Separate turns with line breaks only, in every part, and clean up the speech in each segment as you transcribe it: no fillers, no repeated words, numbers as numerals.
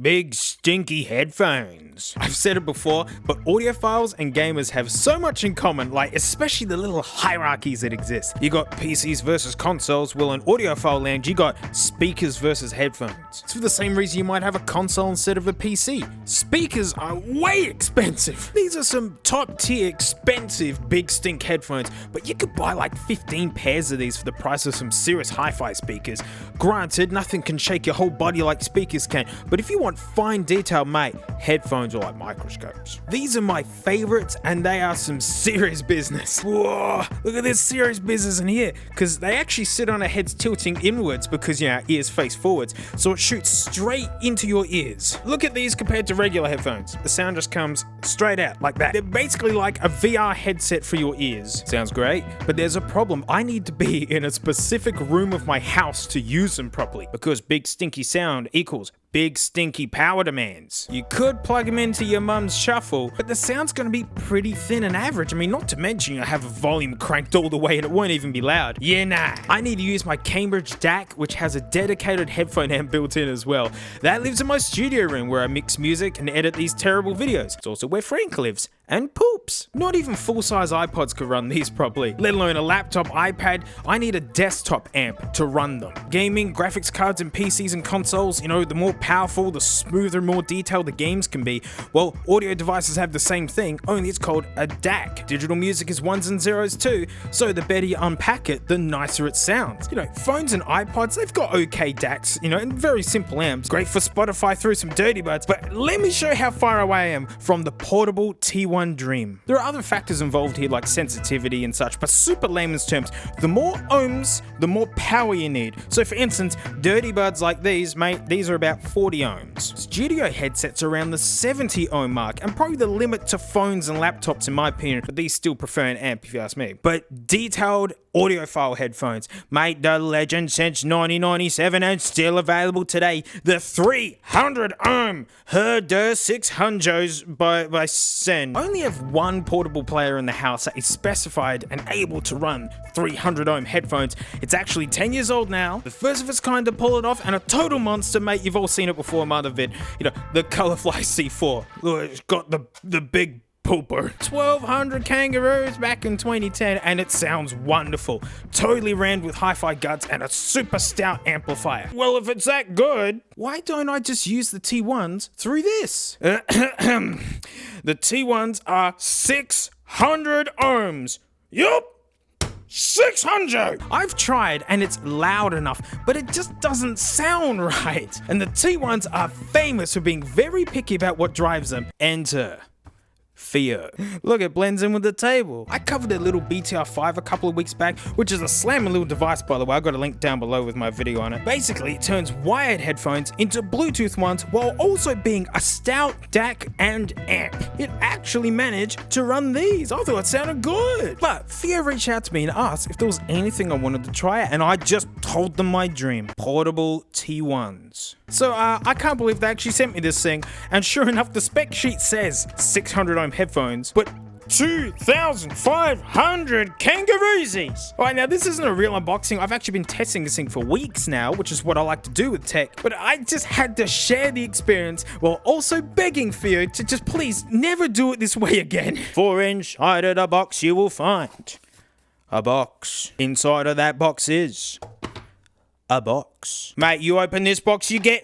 Big stinky headphones. I've said it before, but audiophiles and gamers have so much in common, like especially the little hierarchies that exist. You got PCs versus consoles, well in audiophile land you got speakers versus headphones. It's for the same reason you might have a console instead of a PC. Speakers are way expensive. These are some top tier expensive big stink headphones, but you could buy like 15 pairs of these for the price of some serious hi-fi speakers. Granted, nothing can shake your whole body like speakers can, but if you want fine detail, mate, headphones are like microscopes. These are my favorites and they are some serious business. Whoa, look at this serious business in here, because they actually sit on our heads tilting inwards because, you know, our ears face forwards, so it shoots straight into your ears. Look at these compared to regular headphones. The sound just comes straight out like that. They're basically like a VR headset for your ears. Sounds great, but there's a problem. I need to be in a specific room of my house to use them properly, because big stinky sound equals big stinky power demands. You could plug them into your mum's shuffle, but the sound's gonna be pretty thin and average. I mean, not to mention you have a volume cranked all the way and it won't even be loud. Yeah, nah. I need to use my Cambridge DAC, which has a dedicated headphone amp built in as well. That lives in my studio room where I mix music and edit these terrible videos. It's also where Frank lives. And poops. Not even full-size iPods could run these properly, let alone a laptop, iPad. I need a desktop amp to run them. Gaming, graphics cards and PCs and consoles, you know, the more powerful, the smoother, more detailed the games can be. Well, audio devices have the same thing, only it's called a DAC. Digital music is ones and zeros too, so the better you unpack it, the nicer it sounds. You know, phones and iPods, they've got okay DACs, you know, and very simple amps. Great for Spotify through some dirty buds, but let me show you how far away I am from the portable T1 dream. There are other factors involved here like sensitivity and such, but super layman's terms, the more ohms, the more power you need. So for instance, dirty buds like these, mate, these are about 40 ohms. Studio headsets are around the 70 ohm mark, and probably the limit to phones and laptops in my opinion, but these still prefer an amp if you ask me. But detailed audiophile headphones, mate, the legend since 1997 and still available today, the 300 ohm Herder 600s by Sen. Only have one portable player in the house that is specified and able to run 300 ohm headphones. It's actually 10 years old now, the first of its kind to pull it off, and a total monster, mate. You've all seen it before, mother vid. You know, the Colorfly C4. Look, it's got the big pooper. 1200 kangaroos back in 2010, and it sounds wonderful. Totally rammed with hi-fi guts and a super stout amplifier. Well, if it's that good, why don't I just use the T1s through this? The T1s are 600 ohms. Yup! 600! I've tried and it's loud enough, but it just doesn't sound right. And the T1s are famous for being very picky about what drives them. Enter Fiio. Look, it blends in with the table. I covered a little BTR5 a couple of weeks back, which is a slamming little device, by the way. I got a link down below with my video on it. Basically, it turns wired headphones into Bluetooth ones while also being a stout DAC and amp. It actually managed to run these. I thought it sounded good. But Fiio reached out to me and asked if there was anything I wanted to try, and I just told them my dream. Portable T1s. So I can't believe they actually sent me this thing, and sure enough, the spec sheet says 600 ohm headphones, but 2,500 kangaroosies! Alright, now this isn't a real unboxing. I've actually been testing this thing for weeks now, which is what I like to do with tech, but I just had to share the experience while also begging Fiio to just please never do it this way again. For inside of the box you will find a box. Inside of that box is a box. Mate, you open this box, you get,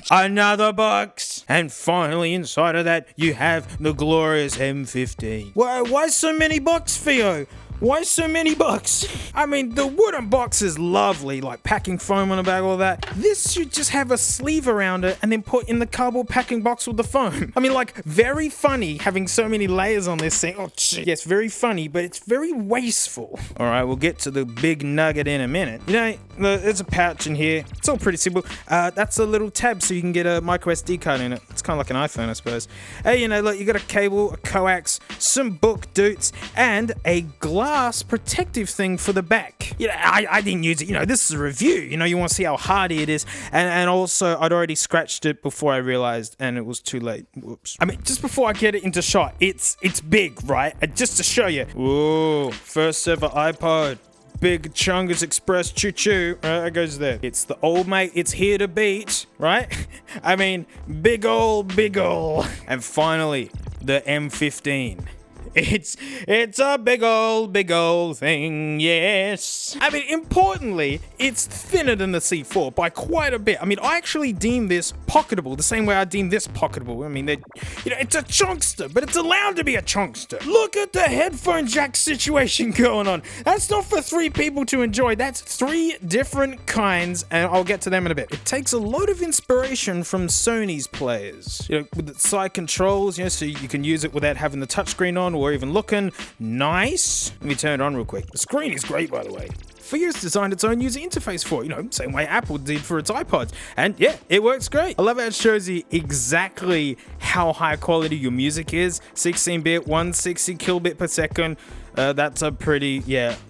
another box. And finally, inside of that, you have the glorious M15. Why so many boxes, Fiio? Why so many boxes? I mean, the wooden box is lovely, like packing foam on the back, all that. This should just have a sleeve around it and then put in the cardboard packing box with the foam. I mean, like, very funny having so many layers on this thing. Oh, shit. Yes, very funny, but it's very wasteful. All right, we'll get to the big nugget in a minute. You know, there's a pouch in here. It's all pretty simple. That's a little tab so you can get a micro SD card in it. It's kind of like an iPhone, I suppose. Hey, you know, look, you got a cable, a coax, some book doots, and a glass protective thing for the back. You know, I didn't use it. You know, this is a review. You know, you want to see how hardy it is. And also, I'd already scratched it before I realized, and it was too late. Whoops. I mean, just before I get it into shot, it's big, right? Just to show you. Whoa, first ever iPod. Big Chungus Express choo-choo. It goes there. It's the old mate. It's here to beat, right? I mean, big ol'. And finally, the M15. It's a big old thing, yes. I mean, importantly, it's thinner than the C4 by quite a bit. I mean, I actually deem this pocketable the same way I deem this pocketable. I mean, it's a chunkster, but it's allowed to be a chunkster. Look at the headphone jack situation going on. That's not for 3 people to enjoy. That's 3 different kinds, and I'll get to them in a bit. It takes a lot of inspiration from Sony's players. With the side controls, so you can use it without having the touchscreen on, or even looking nice. Let me turn it on real quick. The screen is great, by the way. Fio's designed its own user interface for it, same way Apple did for its iPods. And yeah, it works great. I love how it shows you exactly how high quality your music is. 16-bit, 160 kilobit per second. That's a pretty,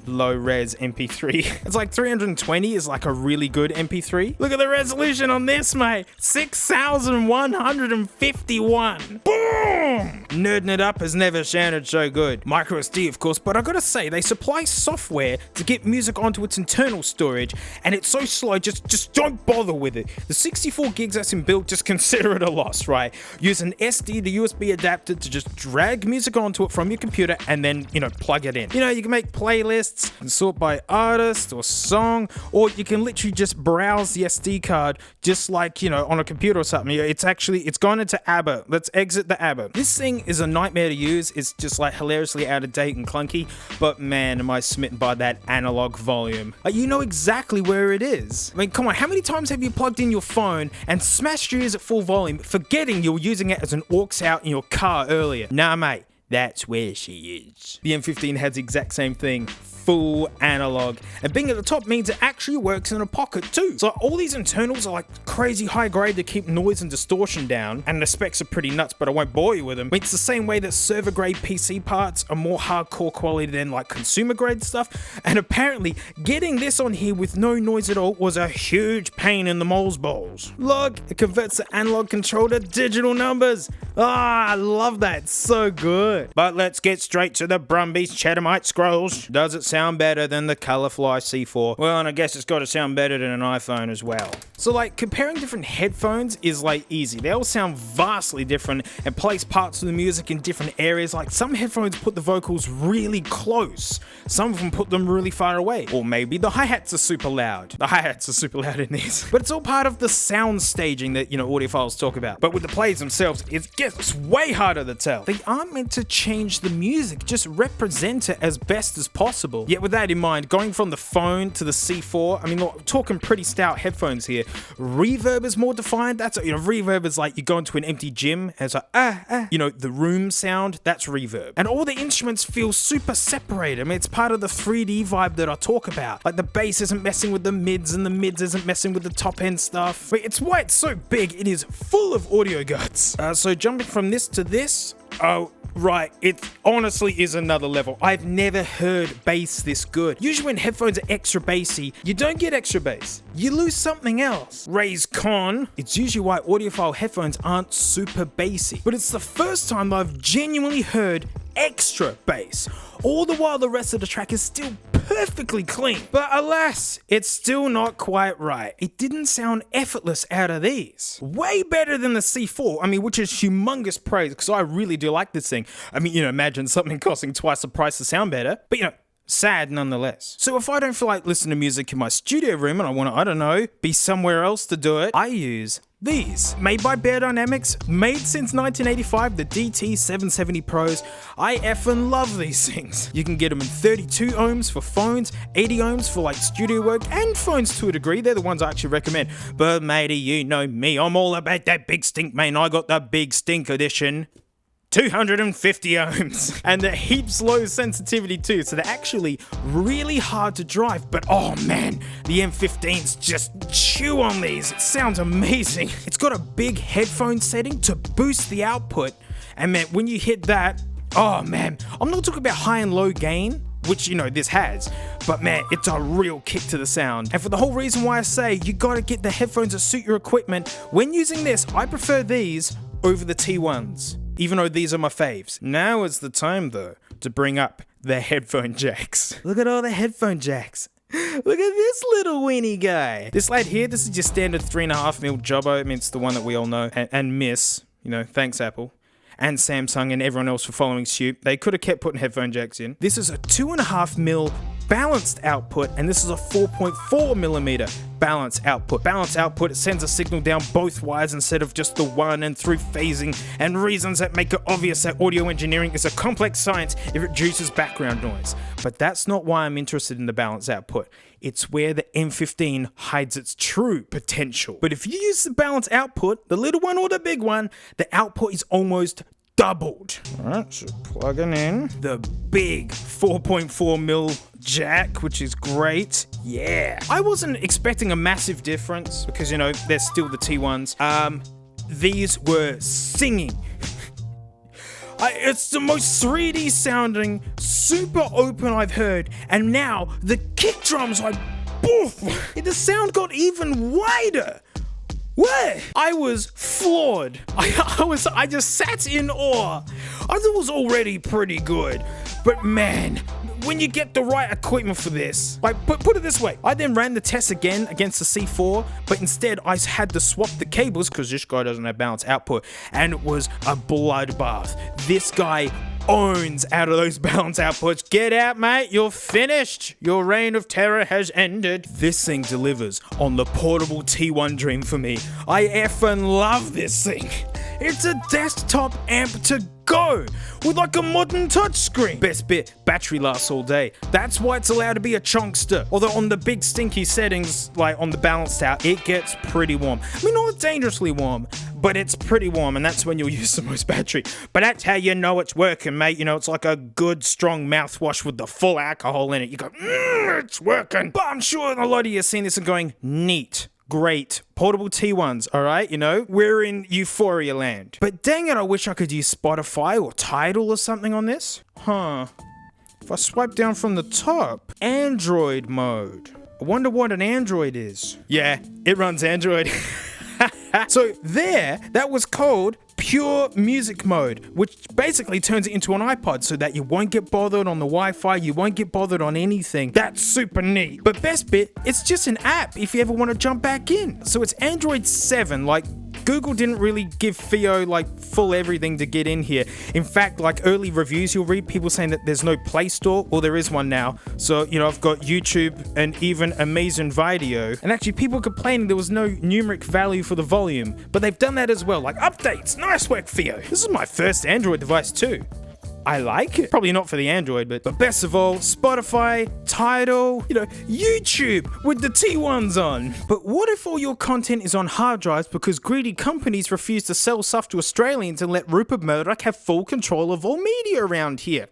low res MP3. It's like 320 is like a really good MP3. Look at the resolution on this, mate. 6,151. Boom! Nerding it up has never sounded so good. Micro SD, of course, but I gotta say, they supply software to get music onto its internal storage, and it's so slow, just don't bother with it. The 64 gigs that's inbuilt, just consider it a loss, right? Use an SD to USB adapter to just drag music onto it from your computer, and then, plug it in. You can make playlists and sort by artist or song, or you can literally just browse the SD card just like, on a computer or something. It's gone into ABBA. Let's exit the ABBA. This thing is a nightmare to use. It's just like hilariously out of date and clunky, but man, am I smitten by that analog volume. You know exactly where it is. I mean, come on, how many times have you plugged in your phone and smashed your ears at full volume, forgetting you were using it as an aux out in your car earlier? Nah, mate. That's where she is. The M15 has the exact same thing. Full analog, and being at the top means it actually works in a pocket too. So all these internals are like crazy high grade to keep noise and distortion down, and the specs are pretty nuts, but I won't bore you with them. I mean, it's the same way that server grade PC parts are more hardcore quality than like consumer grade stuff, and apparently getting this on here with no noise at all was a huge pain in the moles balls. Look, it converts the analog control to digital numbers. I love that, it's so good. But let's get straight to the Brumbies Chathamite Scrolls. Does it sound better than the Colorfly C4? Well, and I guess it's got to sound better than an iPhone as well. So like comparing different headphones is like easy. They all sound vastly different and place parts of the music in different areas. Like some headphones put the vocals really close. Some of them put them really far away. Or maybe the hi-hats are super loud. The hi-hats are super loud in these. But it's all part of the sound staging that, audiophiles talk about. But with the plays themselves, it gets way harder to tell. They aren't meant to change the music, just represent it as best as possible. Yet with that in mind, going from the phone to the C4, I mean, look, talking pretty stout headphones here. Reverb is more defined. That's, reverb is like you go into an empty gym and it's like, the room sound, that's reverb. And all the instruments feel super separated. I mean, it's part of the 3D vibe that I talk about. Like the bass isn't messing with the mids and the mids isn't messing with the top end stuff. It's why it's so big. It is full of audio guts. So jumping from this to this, right, it honestly is another level. I've never heard bass this good. Usually when headphones are extra bassy, you don't get extra bass. You lose something else. Ray's con, it's usually why audiophile headphones aren't super bassy. But it's the first time I've genuinely heard extra bass. All the while the rest of the track is still perfectly clean. But alas, it's still not quite right. It didn't sound effortless out of these. Way better than the C4, I mean, which is humongous praise because I really do like this thing. I mean, imagine something costing twice the price to sound better. But sad nonetheless. So if I don't feel like listening to music in my studio room and I want to, be somewhere else to do it, I use these. Made by Bear Dynamics, made since 1985, the DT770 Pros. I effing love these things. You can get them in 32 ohms for phones, 80 ohms for like studio work, and phones to a degree. They're the ones I actually recommend. But matey, you know me, I'm all about that big stink, man. I got the big stink edition. 250 ohms, and they're heaps low sensitivity too, so they're actually really hard to drive. But oh man, the M15s just chew on these. It sounds amazing. It's got a big headphone setting to boost the output, and man, when you hit that, oh man, I'm not talking about high and low gain, which this has, but man, it's a real kick to the sound. And for the whole reason why I say you gotta get the headphones that suit your equipment, when using this, I prefer these over the T1s. Even though these are my faves. Now is the time though to bring up the headphone jacks. Look at all the headphone jacks. Look at this little weenie guy. This lad here, this is just standard 3.5mm jobbo. I mean, it's the one that we all know and miss. You know, thanks Apple. And Samsung and everyone else for following suit. They could have kept putting headphone jacks in. This is a 2.5mm balanced output, and this is a 4.4mm balanced output. Balanced output, it sends a signal down both wires instead of just the one, and through phasing and reasons that make it obvious that audio engineering is a complex science, it reduces background noise. But that's not why I'm interested in the balanced output. It's where the M15 hides its true potential. But if you use the balanced output, the little one or the big one, the output is almost doubled. Alright, so plugging in the big 4.4mm jack, which is great. Yeah. I wasn't expecting a massive difference because, you know, they're still the T1s. These were singing. It's the most 3D sounding, super open I've heard. And now the kick drums, like, boof! The sound got even wider. What? I was floored. I just sat in awe. I thought it was already pretty good, but man, when you get the right equipment for this, like put it this way, I then ran the test again against the C4, but instead I had to swap the cables because this guy doesn't have balanced output, and it was a bloodbath. This guy owns out of those balance outputs. Get out, mate. You're finished. Your reign of terror has ended. This thing delivers on the portable T1 dream for me. I effing love this thing. It's a desktop amp to go with like a modern touchscreen. Best bit, battery lasts all day. That's why it's allowed to be a chunkster. Although on the big stinky settings, like on the balanced out, it gets pretty warm. I mean, not dangerously warm, but it's pretty warm, and that's when you'll use the most battery. But that's how you know it's working, mate. You know, it's like a good, strong mouthwash with the full alcohol in it. You go, it's working. But I'm sure a lot of you have seen this and going, neat. Great. Portable T1s, alright? You know, we're in euphoria land. But dang it, I wish I could use Spotify or Tidal or something on this. Huh. If I swipe down from the top, Android mode. I wonder what an Android is. Yeah, it runs Android. So there, that was called pure music mode, which basically turns it into an iPod so that you won't get bothered on the Wi-Fi, you won't get bothered on anything. That's super neat. But best bit, it's just an app if you ever want to jump back in. So it's Android 7, like Google didn't really give Fiio like full everything to get in here. In fact, like early reviews, you'll read people saying that there's no Play Store. Well, there is one now. So, you know, I've got YouTube and even Amazon Video. And actually people complaining there was no numeric value for the volume, but they've done that as well. Like updates, nice work Fiio. This is my first Android device too. I like it. Probably not for the Android, but best of all, Spotify, Tidal, you know, YouTube with the T1s on. But what if all your content is on hard drives because greedy companies refuse to sell stuff to Australians and let Rupert Murdoch have full control of all media around here?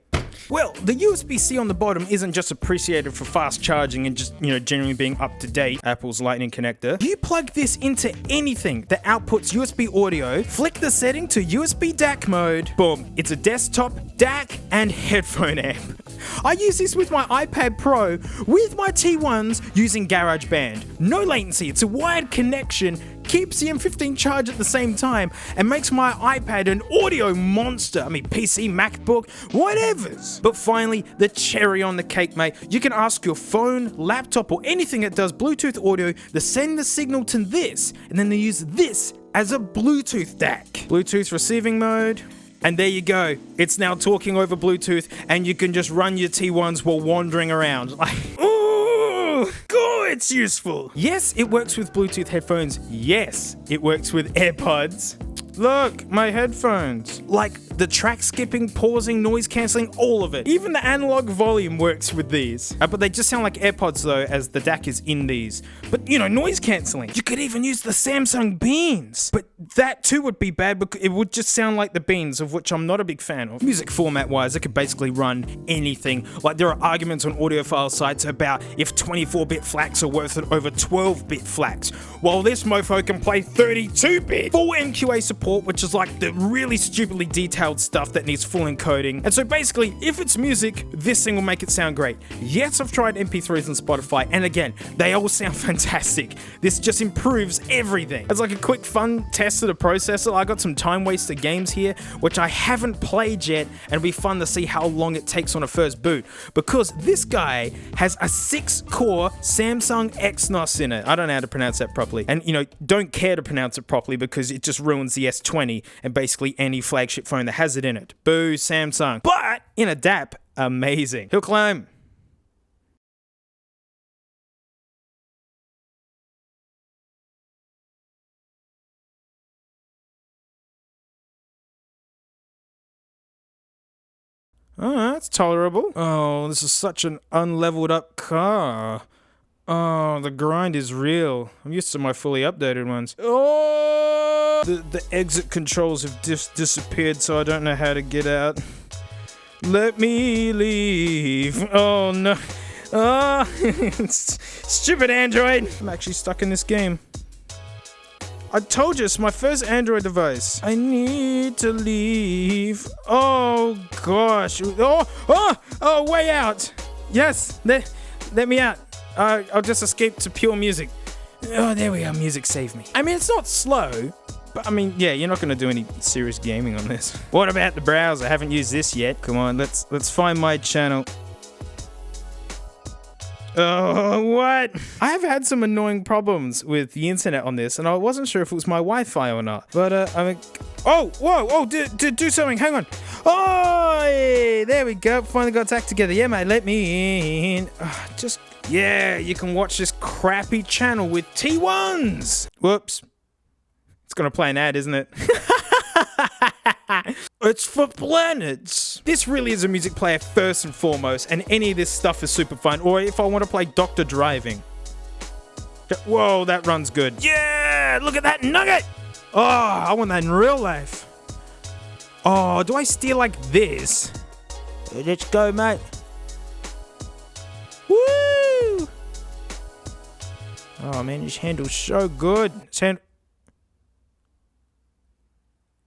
Well, the USB-C on the bottom isn't just appreciated for fast charging and just, you know, generally being up to date, Apple's Lightning connector. You plug this into anything that outputs USB audio, flick the setting to USB DAC mode, boom, it's a desktop, DAC, and headphone amp. I use this with my iPad Pro with my T1s using GarageBand. No latency, it's a wired connection, keeps the M15 charged at the same time, and makes my iPad an audio monster. I mean, PC, MacBook, whatevers. But finally, the cherry on the cake, mate. You can ask your phone, laptop, or anything that does Bluetooth audio to send the signal to this, and then they use this as a Bluetooth DAC. Bluetooth receiving mode. And there you go. It's now talking over Bluetooth, and you can just run your T1s while wandering around. Like, ooh, good, it's useful. Yes, it works with Bluetooth headphones. Yes, it works with AirPods. Look, my headphones. Like the track skipping, pausing, noise cancelling, all of it. Even the analog volume works with these. But they just sound like AirPods though, as the DAC is in these. But you know, noise cancelling. You could even use the Samsung Beans. But that too would be bad because it would just sound like the Beans, of which I'm not a big fan of. Music format wise, it could basically run anything. Like there are arguments on audiophile sites about if 24-bit FLACs are worth it over 12-bit FLACs. While this mofo can play 32-bit. Full MQA support, which is like the really stupidly detailed stuff that needs full encoding. And so basically, if it's music, this thing will make it sound great. Yes, I've tried MP3s on Spotify, and again, they all sound fantastic. This just improves everything. As like a quick fun test best of the processor. I got some time waster games here, which I haven't played yet, and it'll be fun to see how long it takes on a first boot, because this guy has a 6-core Samsung Exynos in it. I don't know how to pronounce that properly, and you know, don't care to pronounce it properly because it just ruins the S20 and basically any flagship phone that has it in it. Boo, Samsung. But in a DAP, amazing. He'll climb. Oh, that's tolerable. Oh, this is such an unleveled up car. Oh, the grind is real. I'm used to my fully updated ones. Oh! The exit controls have disappeared, so I don't know how to get out. Let me leave. Oh, no. Oh, stupid Android. I'm actually stuck in this game. I told you, it's my first Android device. I need to leave. Oh, gosh. Oh, way out. Yes, let me out. I'll just escape to pure music. Oh, there we are. Music saved me. I mean, it's not slow, but I mean, yeah, you're not going to do any serious gaming on this. What about the browser? I haven't used this yet. Come on, let's find my channel. Oh, what? I have had some annoying problems with the internet on this, and I wasn't sure if it was my Wi-Fi or not. But, I mean... Oh, whoa, oh, do something, hang on. Oh, yeah, there we go. Finally got its act together. Yeah, mate, let me in. Yeah, you can watch this crappy channel with T1s. Whoops. It's gonna play an ad, isn't it? It's for planets. This really is a music player first and foremost, and any of this stuff is super fun. Or if I want to play Dr. Driving. Whoa, that runs good. Yeah, look at that nugget. Oh, I want that in real life. Oh, do I steer like this? Let's go, mate. Woo! Oh man, this handle's so good.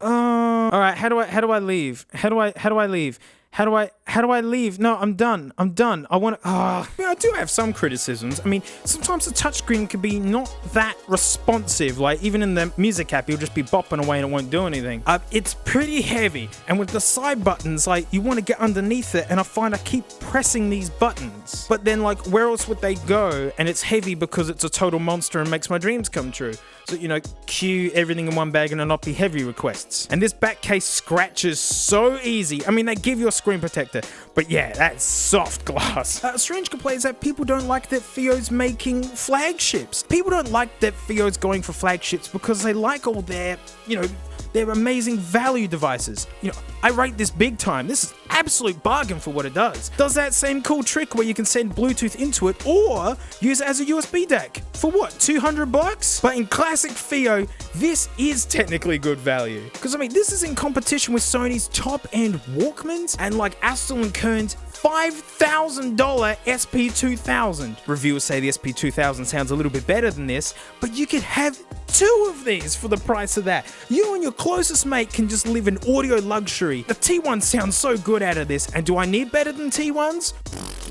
All right, how do I leave? How do I leave? How do I leave? No, I'm done. I want to... I do have some criticisms. I mean, sometimes the touchscreen can be not that responsive. Like, even in the music app, you'll just be bopping away and it won't do anything. It's pretty heavy. And with the side buttons, like, you want to get underneath it, and I find I keep pressing these buttons. But then, like, where else would they go? And it's heavy because it's a total monster and makes my dreams come true. So, you know, queue everything in one bag and a not be heavy requests. And this back case scratches so easy. I mean, they give you a screen protector, but yeah, that's soft glass. A strange complaint is that people don't like that Fiio's making flagships. People don't like that Fiio's going for flagships because they like all their, you know, their amazing value devices. You know, I rate this big time. This is absolute bargain for what it does. Does that same cool trick where you can send Bluetooth into it or use it as a USB DAC. For what, 200 bucks? But in classic Fiio, this is technically good value. Because I mean, this is in competition with Sony's top-end Walkmans and like Aston & Kern's $5,000 SP2000. Reviewers say the SP2000 sounds a little bit better than this, but you could have 2 of these for the price of that. You and your closest mate can just live in audio luxury. The T1 sounds so good out of this, and do I need better than T1s?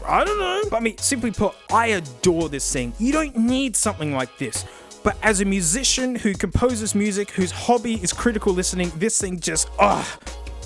I don't know. But I mean, simply put, I adore this thing. You don't need something like this. But as a musician who composes music, whose hobby is critical listening, this thing just,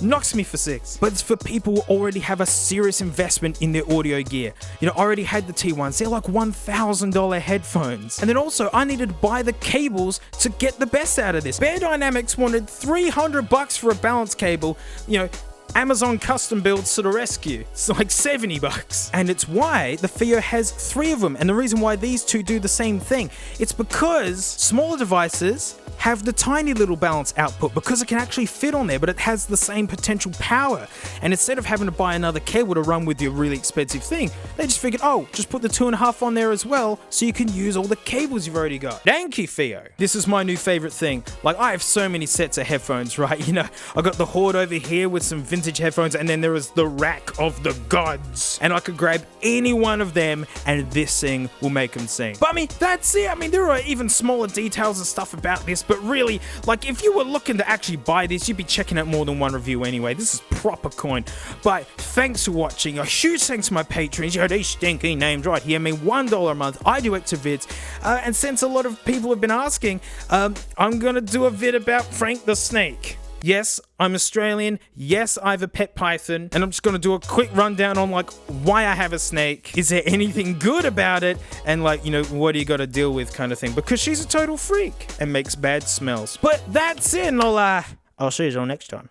knocks me for 6. But it's for people who already have a serious investment in their audio gear. You know, I already had the T1s. They're like $1,000 headphones. And then also, I needed to buy the cables to get the best out of this. Bear Dynamics wanted 300 bucks for a balance cable. You know, Amazon custom builds to the rescue. It's like 70 bucks. And it's why the Fiio has 3 of them. And the reason why these 2 do the same thing, it's because smaller devices have the tiny little balance output because it can actually fit on there, but it has the same potential power. And instead of having to buy another cable to run with your really expensive thing, they just figured, oh, just put the 2.5 on there as well, so you can use all the cables you've already got. Thank you, Fiio. This is my new favorite thing. Like, I have so many sets of headphones, right? You know, I got the Horde over here with some vintage headphones, and then there is the rack of the gods. And I could grab any one of them, and this thing will make them sing. But I mean, that's it. I mean, there are even smaller details and stuff about this, but really, like, if you were looking to actually buy this, you'd be checking out more than one review anyway. This is proper coin. But thanks for watching. A huge thanks to my patrons. You heard these stinky names right here. I mean, $1 a month. I do extra vids. And since a lot of people have been asking, I'm gonna do a vid about Frank the Snake. Yes, I'm Australian. Yes, I have a pet python. And I'm just gonna do a quick rundown on, like, why I have a snake. Is there anything good about it? And, like, you know, what do you gotta deal with kind of thing. Because she's a total freak and makes bad smells. But that's it, and I'll see you all next time.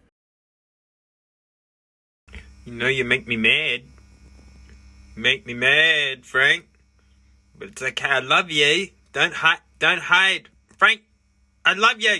You know you make me mad. Make me mad, Frank. But it's okay, I love you. Don't hide. Frank, I love you.